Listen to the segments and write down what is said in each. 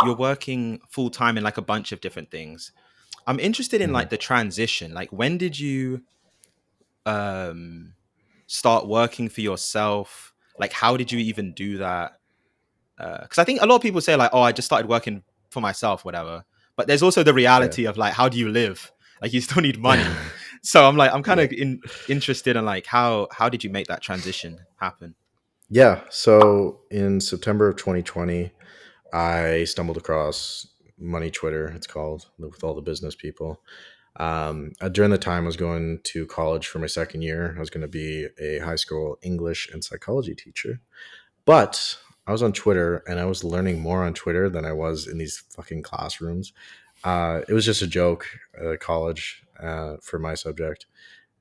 you're working full time in like a bunch of different things. I'm interested in Mhm. like the transition. Like when did you um start working for yourself? Like how did you even do that? Because I think a lot of people say like, oh, I just started working for myself, whatever. But there's also the Yeah. reality of like, how do you live? Like you still need money. So I'm kind Yeah. of interested in like how did you make that transition happen? Yeah. So in September of 2020, I stumbled across Money Twitter, it's called, with all the business people. During the time I was going to college for my second year, I was going to be a high school English and psychology teacher. But I was on Twitter and I was learning more on Twitter than I was in these fucking classrooms. It was just a joke at college for my subject.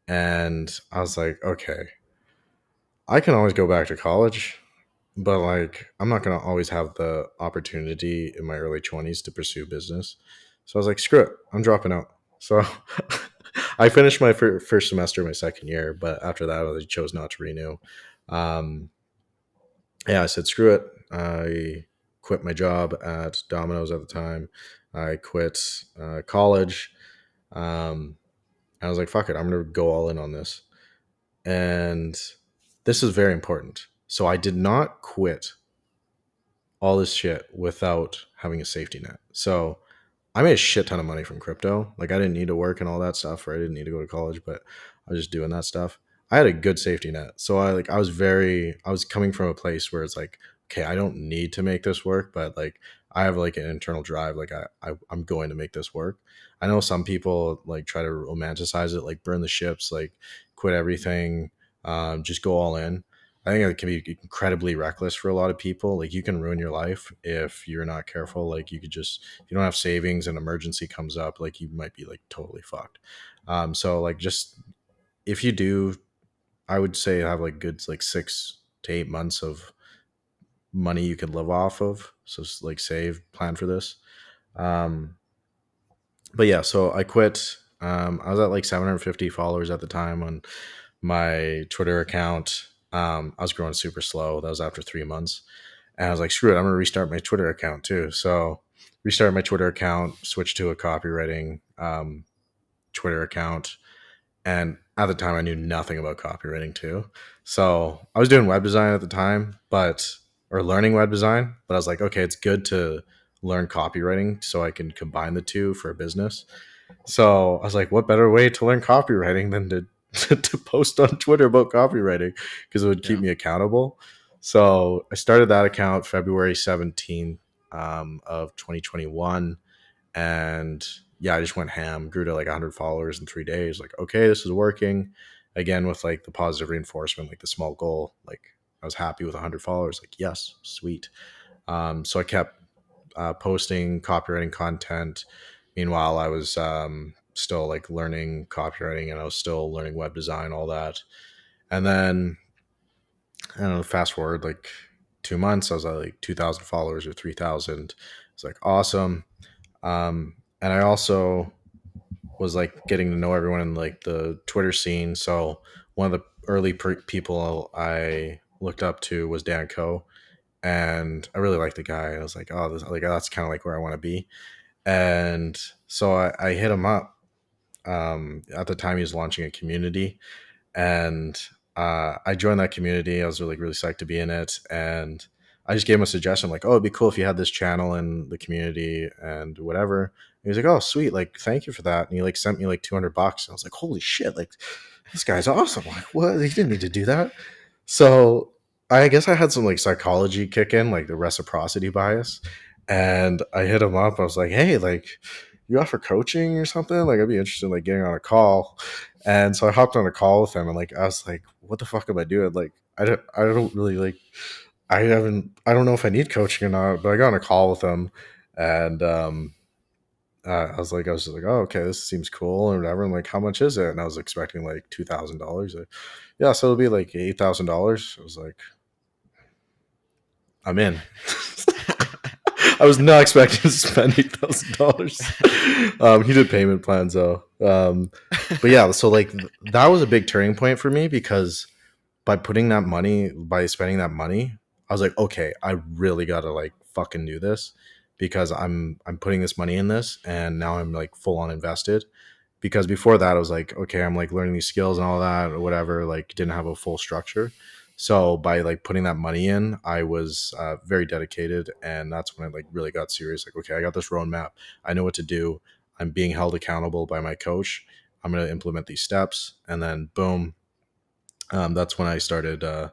And I was like, okay, I can always go back to college, but like, I'm not going to always have the opportunity in my early 20s to pursue business. So I was like, screw it, I'm dropping out. So I finished my first semester of my second year, but after that, I chose not to renew. Um, yeah, I said, screw it. I quit my job at Domino's at the time. I quit college. Um, I was like, fuck it, I'm going to go all in on this. And this is very important. So I did not quit all this shit without having a safety net. So I made a shit ton of money from crypto. Like I didn't need to work and all that stuff, or I didn't need to go to college, but I was just doing that stuff. I had a good safety net. So I was coming from a place where it's like, okay, I don't need to make this work, but like I have like an internal drive. Like I'm going to make this work. I know some people like try to romanticize it, like burn the ships, like quit everything, just go all in. I think it can be incredibly reckless for a lot of people. Like you can ruin your life if you're not careful. Like you could just, if you don't have savings and emergency comes up, like you might be like totally fucked. So like just if you do, I would say have like good like 6 to 8 months of money you could live off of. So like save, plan for this. Um, but yeah, so I quit. I was at like 750 followers at the time on my Twitter account. I was growing super slow. That was after 3 months. And I was like, screw it, I'm going to restart my Twitter account too. So restarted my Twitter account, switched to a copywriting Twitter account. And at the time, I knew nothing about copywriting too. So I was doing web design at the time, or learning web design. But I was like, okay, it's good to learn copywriting so I can combine the two for a business. So I was like, what better way to learn copywriting than to post on Twitter about copywriting because it would keep Yeah. me accountable. So I started that account February 17th of 2021. And yeah, I just went ham, grew to like 100 followers in 3 days. Like, okay, this is working. Again, with like the positive reinforcement, like the small goal, like I was happy with 100 followers. Like, yes, sweet. So I kept posting copywriting content. Meanwhile, I was still like learning copywriting and I was still learning web design, all that. And then I don't know, fast forward like 2 months, I was at like 2,000 followers or 3,000. It's like awesome. And I also was like getting to know everyone in like the Twitter scene. So one of the early people I looked up to was Dan Co. And I really liked the guy. I was like, oh, like that's kind of like where I want to be. And so I hit him up. At the time, he was launching a community, and I joined that community. I was really psyched to be in it, and I just gave him a suggestion, like, "Oh, it'd be cool if you had this channel in the community and whatever." And he was like, "Oh, sweet! Like, thank you for that." And he like sent me like $200. And I was like, "Holy shit! Like, this guy's awesome! Like, what? He didn't need to do that." So I guess I had some like psychology kick in, like the reciprocity bias, and I hit him up. I was like, "Hey, like, you offer coaching or something? Like, I'd be interested in like getting on a call." And so I hopped on a call with him, and like I was like, "What the fuck am I doing? Like, I don't really like, I don't know if I need coaching or not." But I got on a call with him, and I was just like, "Oh, okay, this seems cool or whatever." And like, how much is it? And I was expecting like $2,000. Like, yeah, so it'll be like $8,000. I was like, I'm in. I was not expecting to spend $8,000. He did payment plans though. But yeah, so like that was a big turning point for me because by spending that money, I was like, okay, I really gotta like fucking do this. because I'm putting this money in this, and now I'm like full on invested. Because before that I was like, okay, I'm like learning these skills and all that or whatever, like didn't have a full structure. So by like putting that money in, I was very dedicated, and that's when I like really got serious. Like, okay, I got this roadmap, I know what to do, I'm being held accountable by my coach, I'm going to implement these steps, and then boom, that's when I started uh,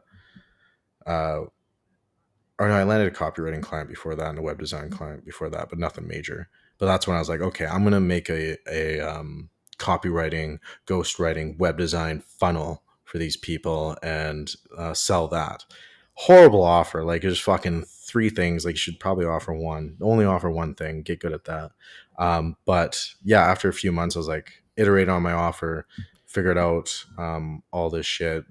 or no, I landed a copywriting client before that and a web design client before that, but nothing major. But that's when I was like, okay, I'm gonna make a copywriting, ghostwriting, web design funnel for these people and sell that. Horrible offer. Like there's fucking three things. Like you should probably offer one. Only offer one thing. Get good at that. But yeah, after a few months, I was like, iterate on my offer, figured out all this shit.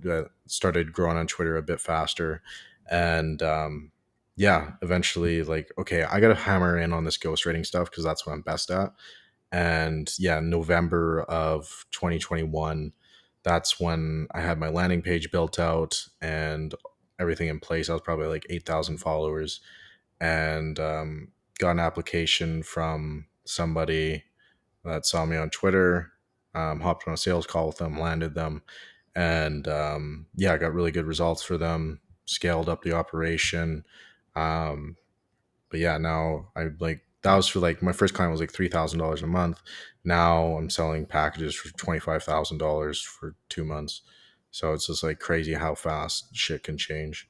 Started growing on Twitter a bit faster, and yeah, eventually, like, okay, I gotta hammer in on this ghostwriting stuff because that's what I'm best at. And yeah, November of 2021, that's when I had my landing page built out and everything in place. I was probably like 8,000 followers, and got an application from somebody that saw me on Twitter, hopped on a sales call with them, landed them, and yeah, I got really good results for them, scaled up the operation. Um, but yeah, now I like that was for like my first client was like $3,000 a month. Now I'm selling packages for $25,000 for 2 months. So it's just like crazy how fast shit can change.